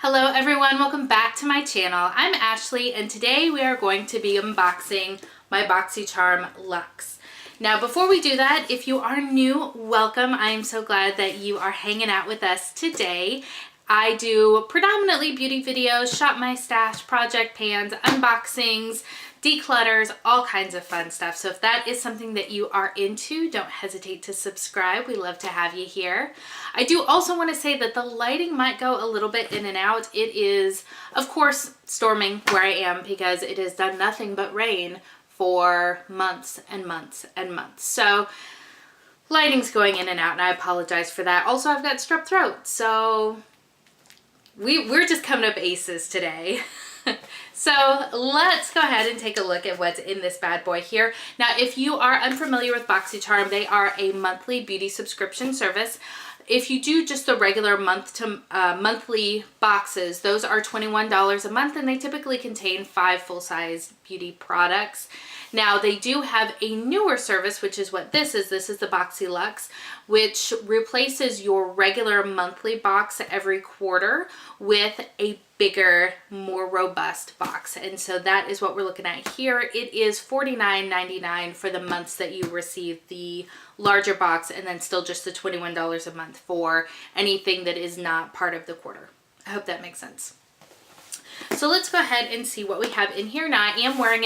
Hello everyone, welcome back to my channel. I'm Ashley and today we are going to be unboxing my BoxyCharm Luxe. Now before we do that, if you are new, welcome. I am so glad that you are hanging out with us today. I do predominantly beauty videos, shop my stash, project pans, unboxings, declutters, all kinds of fun stuff. So if that is something that you are into, don't hesitate to subscribe. We love to have you here. I do also want to say that the lighting might go a little bit in and out. It is, of course, storming where I am because it has done nothing but rain for months and months and months. So lighting's going in and out and I apologize for that. Also, I've got strep throat, so we're just coming up aces today. So let's go ahead and take a look at what's in this bad boy here. Now, if you are unfamiliar with BoxyCharm, they are a monthly beauty subscription service. If you do just the regular monthly boxes, those are $21 a month and they typically contain 5 full-size beauty products. Now they do have a newer service, which is what this is. This is the Boxy Luxe, which replaces your regular monthly box every quarter with a bigger, more robust box. And so that is what we're looking at here. It is $49.99 for the months that you receive the larger box, and then still just the $21 a month for anything that is not part of the quarter. I hope that makes sense. So let's go ahead and see what we have in here. Now I am wearing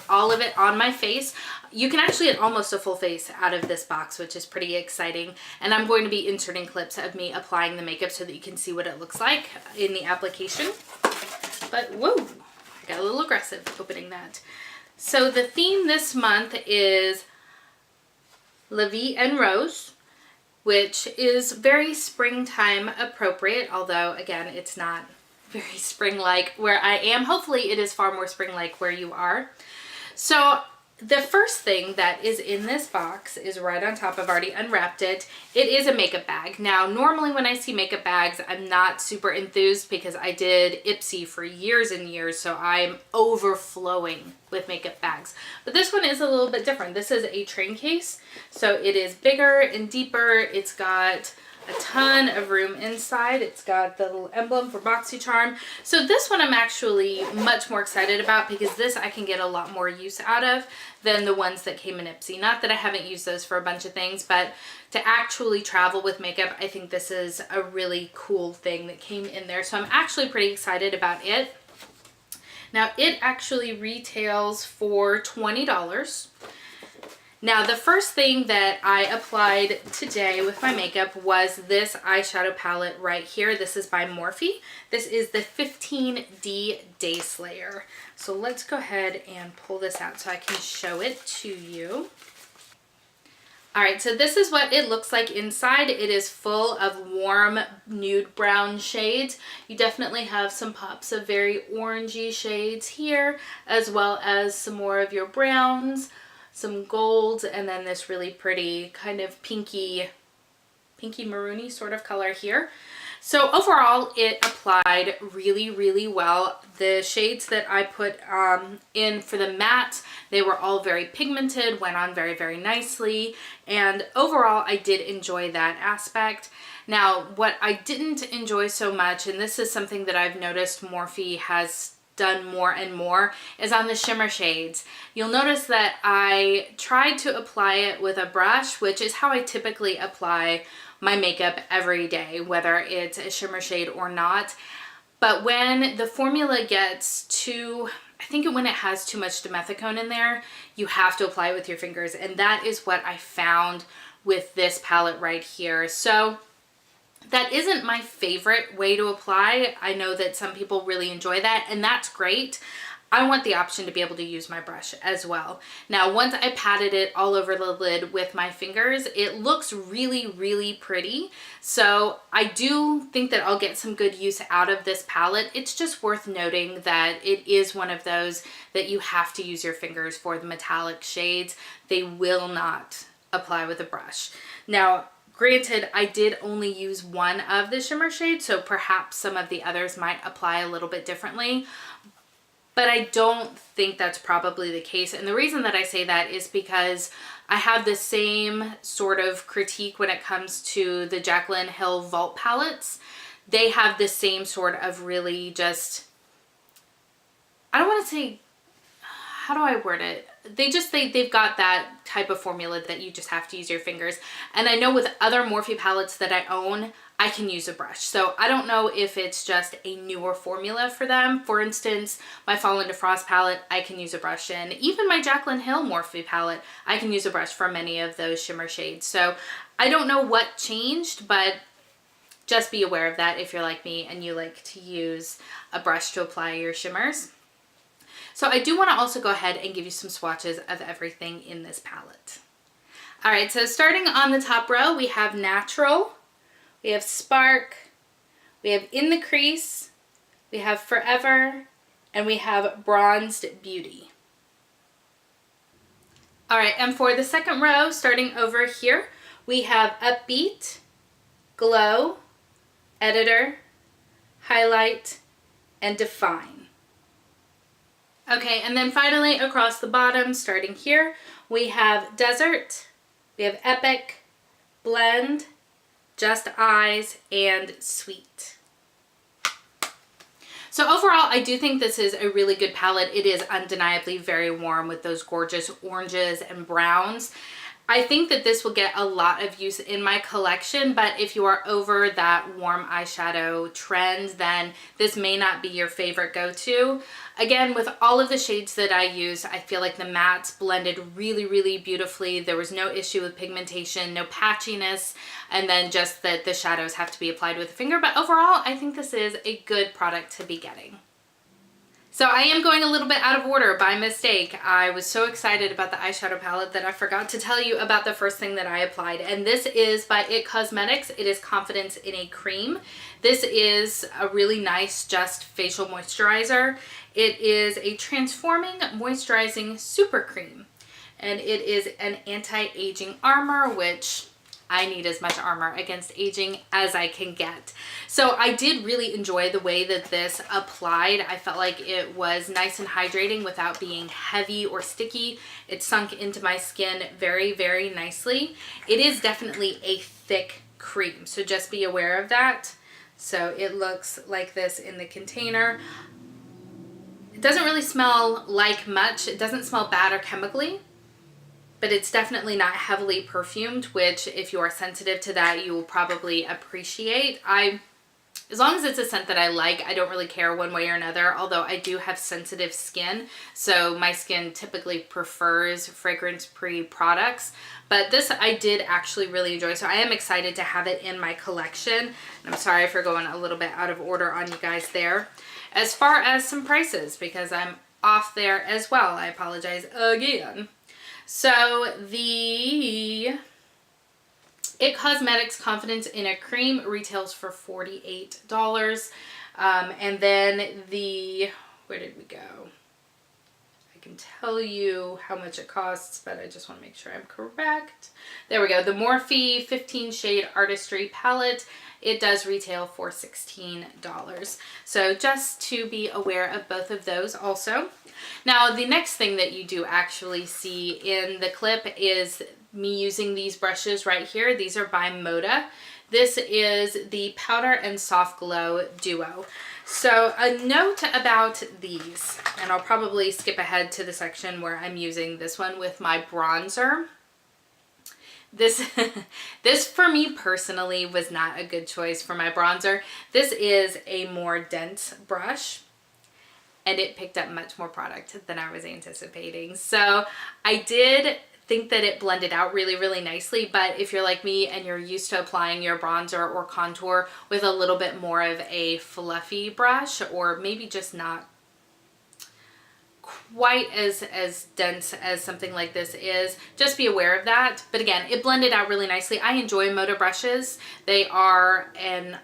all of it on my face. You can actually get almost a full face out of this box, which is pretty exciting. And I'm going to be inserting clips of me applying the makeup so that you can see what it looks like in the application. But whoa, I got a little aggressive opening that. So the theme this month is La Vie en Rose, which is very springtime appropriate, although again, it's not very spring-like where I am. Hopefully it is far more spring-like where you are. So the first thing that is in this box is right on top. I've already unwrapped it. It is a makeup bag. Now, normally when I see makeup bags, I'm not super enthused because I did Ipsy for years and years, so I'm overflowing with makeup bags. But this one is a little bit different. This is a train case, so it is bigger and deeper. It's got a ton of room inside. It's got the little emblem for BoxyCharm. So this one I'm actually much more excited about because this I can get a lot more use out of than the ones that came in Ipsy. Not that I haven't used those for a bunch of things, but to actually travel with makeup, I think this is a really cool thing that came in there. So I'm actually pretty excited about it. Now it actually retails for $20. Now, the first thing that I applied today with my makeup was this eyeshadow palette right here. This is by Morphe. This is the 15D Day Slayer. So let's go ahead and pull this out so I can show it to you. All right, so this is what it looks like inside. It is full of warm nude brown shades. You definitely have some pops of very orangey shades here, as well as some more of your browns, some golds, and then this really pretty kind of pinky maroony sort of color here. So overall, it applied really, really well. The shades that I put in for the matte, they were all very pigmented, went on very, very nicely. And overall, I did enjoy that aspect. Now, what I didn't enjoy so much, and this is something that I've noticed Morphe has done more and more, is on the shimmer shades. You'll notice that I tried to apply it with a brush, which is how I typically apply my makeup every day, whether it's a shimmer shade or not. But when the formula gets too, I think when it has too much dimethicone in there, you have to apply it with your fingers. And that is what I found with this palette right here. So that isn't my favorite way to apply. I know that some people really enjoy that, and that's great. I want the option to be able to use my brush as well. Now, once I patted it all over the lid with my fingers, it looks really, really pretty. So I do think that I'll get some good use out of this palette. It's just worth noting that it is one of those that you have to use your fingers for the metallic shades. They will not apply with a brush. Now, granted, I did only use one of the shimmer shades, so perhaps some of the others might apply a little bit differently, but I don't think that's probably the case. And the reason that I say that is because I have the same sort of critique when it comes to the Jaclyn Hill Vault palettes. they have the same sort of really just, I don't want to say, how do I word it? They've got that type of formula that you just have to use your fingers. And I know with other Morphe palettes that I own, I can use a brush. So I don't know if it's just a newer formula for them. For instance, my Fall into Frost palette, I can use a brush in. Even my Jaclyn Hill Morphe palette, I can use a brush for many of those shimmer shades. So I don't know what changed, but just be aware of that if you're like me and you like to use a brush to apply your shimmers. So I do want to also go ahead and give you some swatches of everything in this palette. All right, so starting on the top row, we have Natural, we have Spark, we have In the Crease, we have Forever, and we have Bronzed Beauty. All right, and for the second row, starting over here, we have Upbeat, Glow, Editor, Highlight, and Define. Okay, and then finally across the bottom, starting here, we have Desert, we have Epic, Blend, Just Eyes, and Sweet. So overall, I do think this is a really good palette. It is undeniably very warm with those gorgeous oranges and browns. I think that this will get a lot of use in my collection, but if you are over that warm eyeshadow trend, then this may not be your favorite go-to. Again, with all of the shades that I use, I feel like the mattes blended really, really beautifully. There was no issue with pigmentation, no patchiness, and then just that the shadows have to be applied with a finger. But overall, I think this is a good product to be getting. So I am going a little bit out of order by mistake. I was so excited about the eyeshadow palette that I forgot to tell you about the first thing that I applied. And this is by IT Cosmetics. It is Confidence in a Cream. This is a really nice just facial moisturizer. It is a transforming moisturizing super cream. And it is an anti-aging armor, which I need as much armor against aging as I can get. So I did really enjoy the way that this applied. I felt like it was nice and hydrating without being heavy or sticky. It sunk into my skin very, very nicely. It is definitely a thick cream, so just be aware of that. So it looks like this in the container. It doesn't really smell like much. It doesn't smell bad or chemically, but it's definitely not heavily perfumed, which if you are sensitive to that, you will probably appreciate. As long as it's a scent that I like, I don't really care one way or another, although I do have sensitive skin, so my skin typically prefers fragrance-free products. But this I did actually really enjoy, so I am excited to have it in my collection. And I'm sorry for going a little bit out of order on you guys there. As far as some prices, because I'm off there as well, I apologize again. So the IT Cosmetics Confidence in a Cream retails for $48. And then where did we go? I can tell you how much it costs, but I just want to make sure I'm correct. There we go. The Morphe 15 Shade Artistry Palette. It does retail for $16. So just to be aware of both of those also. Now, the next thing that you do actually see in the clip is me using these brushes right here. These are by Moda. This is the Powder and Soft Glow Duo. So a note about these, and I'll probably skip ahead to the section where I'm using this one with my bronzer. This for me personally was not a good choice for my bronzer. This is a more dense brush, and it picked up much more product than I was anticipating. So I did think that it blended out really, really nicely, but if you're like me and you're used to applying your bronzer or contour with a little bit more of a fluffy brush, or maybe just not quite as dense as something like this is, just be aware of that. But again, it blended out really nicely. I enjoy Moda brushes. They are I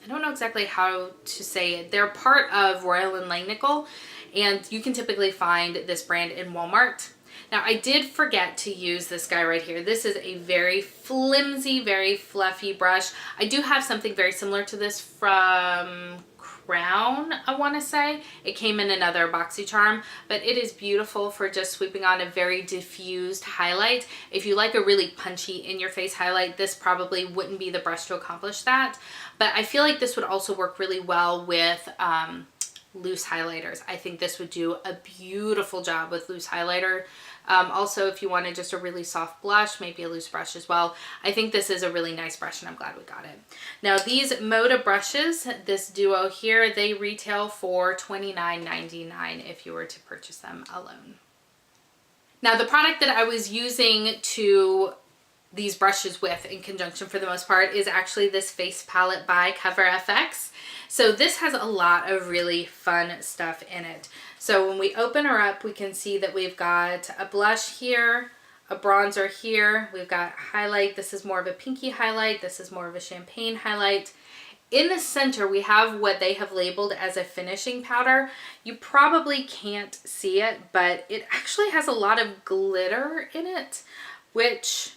don't know exactly how to say it. They're part of Royal & Langnickel, and you can typically find this brand in Walmart. Now I did forget to use this guy right here. This is a very flimsy, very fluffy brush. I do have something very similar to this from Crown, I want to say. It came in another BoxyCharm, but it is beautiful for just sweeping on a very diffused highlight. If you like a really punchy in your face highlight, this probably wouldn't be the brush to accomplish that. But I feel like this would also work really well with loose highlighters. I think this would do a beautiful job with loose highlighter. Also, if you wanted just a really soft blush, maybe a loose brush as well. I think this is a really nice brush and I'm glad we got it. Now these Moda brushes, this duo here, they retail for $29.99 if you were to purchase them alone. Now the product that I was using these brushes with in conjunction for the most part is actually this face palette by Cover FX. So this has a lot of really fun stuff in it. So when we open her up, we can see that we've got a blush here, a bronzer here, we've got highlight. This is more of a pinky highlight. This is more of a champagne highlight. In the center, we have what they have labeled as a finishing powder. You probably can't see it, but it actually has a lot of glitter in it, which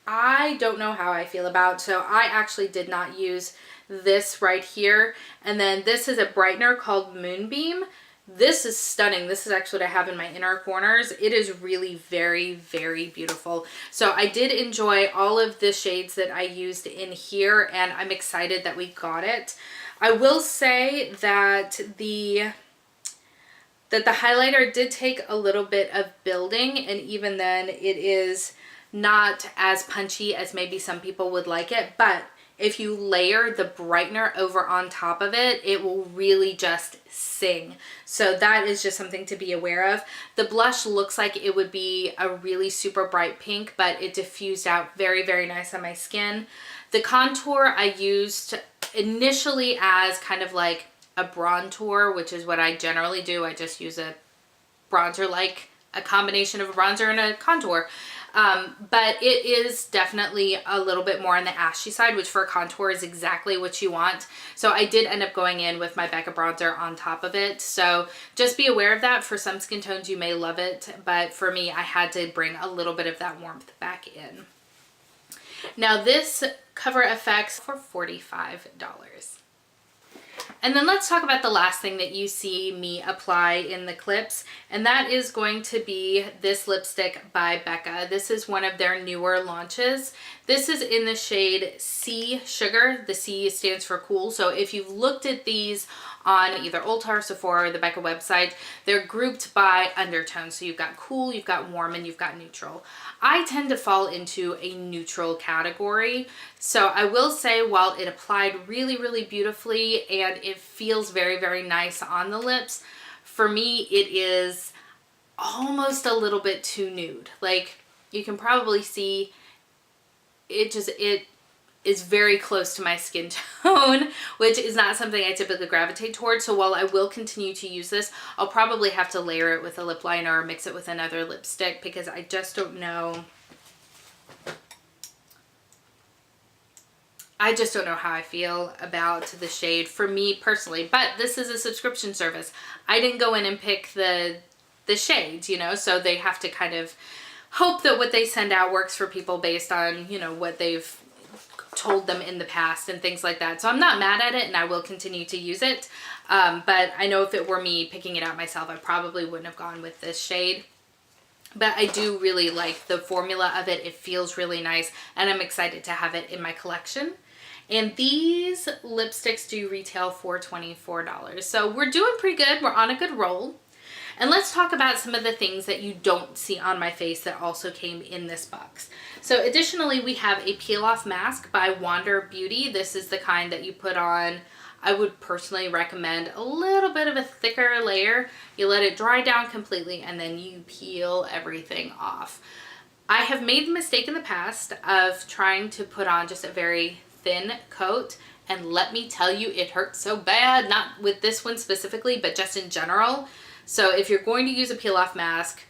I don't know how I feel about. So I actually did not use this right here. And then this is a brightener called Moonbeam. This is stunning. This is actually what I have in my inner corners. It is really very, very beautiful. So I did enjoy all of the shades that I used in here, and I'm excited that we got it. I will say that the highlighter did take a little bit of building, and even then it is not as punchy as maybe some people would like it, but if you layer the brightener over on top of it, it will really just sing. So that is just something to be aware of. The blush looks like it would be a really super bright pink, but it diffused out very, very nice on my skin. The contour I used initially as kind of like a bronzer, which is what I generally do. I just use a bronzer, like a combination of a bronzer and a contour. But it is definitely a little bit more on the ashy side, which for a contour is exactly what you want. So I did end up going in with my Becca bronzer on top of it. So just be aware of that. For some skin tones, you may love it, but for me, I had to bring a little bit of that warmth back in. Now this Cover FX for $45. And then let's talk about the last thing that you see me apply in the clips, and that is going to be this lipstick by Becca. This is one of their newer launches. This is in the shade Sea Sugar. The C stands for cool. So if you've looked at these on either Ulta or Sephora or the Becca website, they're grouped by undertones. So you've got cool, you've got warm, and you've got neutral. I tend to fall into a neutral category. So I will say, while it applied really, really beautifully and it feels very, very nice on the lips, for me, it is almost a little bit too nude. Like, you can probably see it is very close to my skin tone, which is not something I typically gravitate towards. So while I will continue to use this, I'll probably have to layer it with a lip liner or mix it with another lipstick, because I just don't know. I just don't know how I feel about the shade for me personally, but this is a subscription service. I didn't go in and pick the shades, you know, so they have to kind of hope that what they send out works for people based on, you know, what they've told them in the past and things like that. So I'm not mad at it, and I will continue to use it. But I know if it were me picking it out myself, I probably wouldn't have gone with this shade. But I do really like the formula of it. It feels really nice, and I'm excited to have it in my collection. And these lipsticks do retail for $24. So we're doing pretty good. We're on a good roll. And let's talk about some of the things that you don't see on my face that also came in this box. So additionally, we have a peel off mask by Wander Beauty. This is the kind that you put on. I would personally recommend a little bit of a thicker layer. You let it dry down completely, and then you peel everything off. I have made the mistake in the past of trying to put on just a very thin coat, and let me tell you, it hurts so bad. Not with this one specifically, but just in general. So if you're going to use a peel off mask,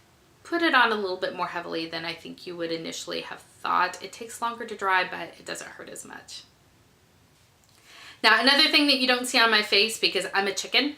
put it on a little bit more heavily than I think you would initially have thought. It takes longer to dry, but it doesn't hurt as much. Now, another thing that you don't see on my face, because I'm a chicken,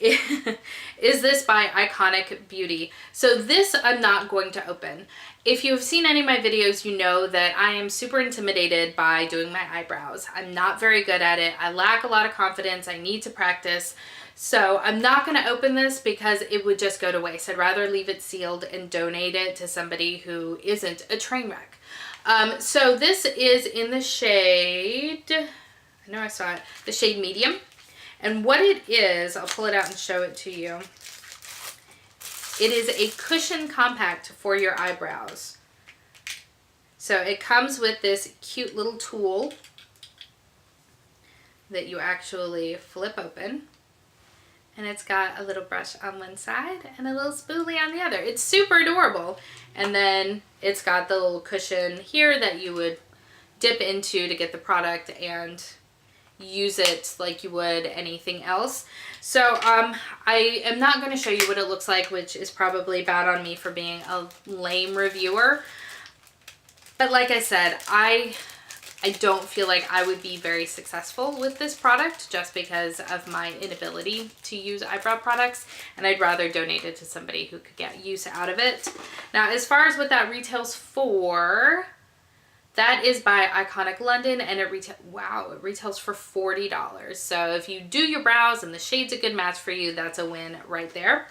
is this by Iconic Beauty. So this I'm not going to open. If you have seen any of my videos, you know that I am super intimidated by doing my eyebrows. I'm not very good at it. I lack a lot of confidence. I need to practice. So I'm not going to open this because it would just go to waste. I'd rather leave it sealed and donate it to somebody who isn't a train wreck. So this is in the shade, I know I saw it, the shade medium. And what it is, I'll pull it out and show it to you. It is a cushion compact for your eyebrows. So it comes with this cute little tool that you actually flip open. And it's got a little brush on one side and a little spoolie on the other. It's super adorable. And then it's got the little cushion here that you would dip into to get the product and use it like you would anything else. So I am not going to show you what it looks like, which is probably bad on me for being a lame reviewer. But like I said, I don't feel like I would be very successful with this product just because of my inability to use eyebrow products, and I'd rather donate it to somebody who could get use out of it. Now, as far as what that retails for, that is by Iconic London, and it retails for $40. So if you do your brows and the shade's a good match for you, that's a win right there.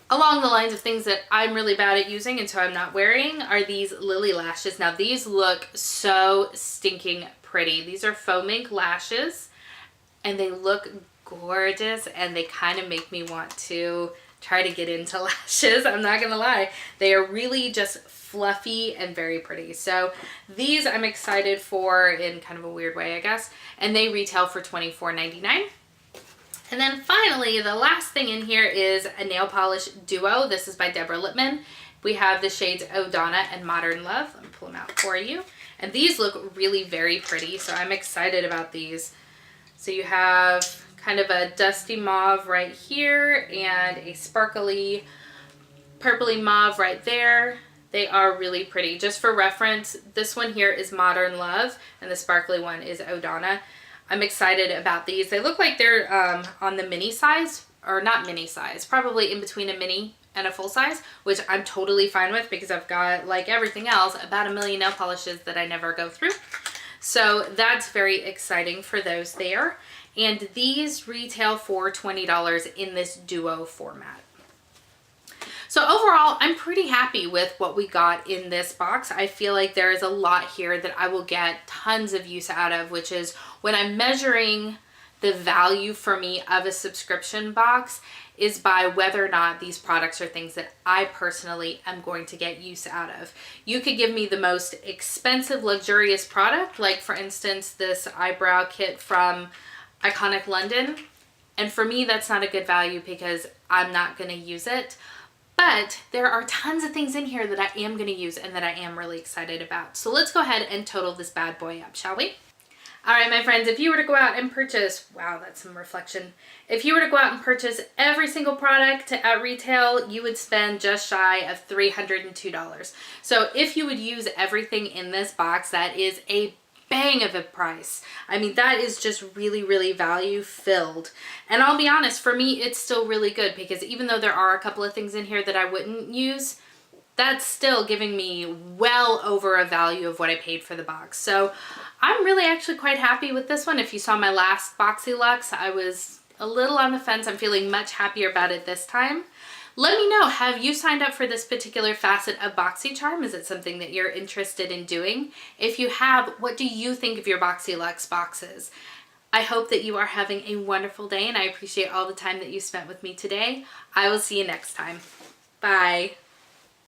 Along the lines of things that I'm really bad at using and so I'm not wearing are these Lily lashes. Now these look so stinking pretty. These are faux mink lashes and they look gorgeous and they kind of make me want to try to get into lashes. I'm not gonna lie. They are really just fluffy and very pretty. So these I'm excited for in kind of a weird way, I guess. And they retail for $24.99. And then finally, the last thing in here is a nail polish duo. This is by Deborah Lippman. We have the shades Oh Donna and Modern Love. Let me pull them out for you. And these look really very pretty, so I'm excited about these. So you have kind of a dusty mauve right here and a sparkly purpley mauve right there. They are really pretty. Just for reference, this one here is Modern Love and the sparkly one is Oh Donna. I'm excited about these. They look like they're on the mini size, or not mini size, probably in between a mini and a full size, which I'm totally fine with because I've got, like everything else, about 1 million nail polishes that I never go through. So that's very exciting for those there. And these retail for $20 in this duo format. So overall, I'm pretty happy with what we got in this box. I feel like there is a lot here that I will get tons of use out of, which is when I'm measuring the value for me of a subscription box is by whether or not these products are things that I personally am going to get use out of. You could give me the most expensive, luxurious product, like for instance, this eyebrow kit from Iconic London. And for me, that's not a good value because I'm not going to use it. But there are tons of things in here that I am going to use and that I am really excited about. So let's go ahead and total this bad boy up, shall we? All right, my friends, if you were to go out and purchase, wow, that's some reflection. If you were to go out and purchase every single product at retail, you would spend just shy of $302. So if you would use everything in this box, that is a bang of a price. I mean, that is just really, really value filled. And I'll be honest, for me, it's still really good because even though there are a couple of things in here that I wouldn't use, that's still giving me well over a value of what I paid for the box. So I'm really actually quite happy with this one. If you saw my last Boxy Luxe, I was a little on the fence. I'm feeling much happier about it this time. Let me know, have you signed up for this particular facet of BoxyCharm? Is it something that you're interested in doing? If you have, what do you think of your Boxy Luxe boxes? I hope that you are having a wonderful day and I appreciate all the time that you spent with me today. I will see you next time. Bye.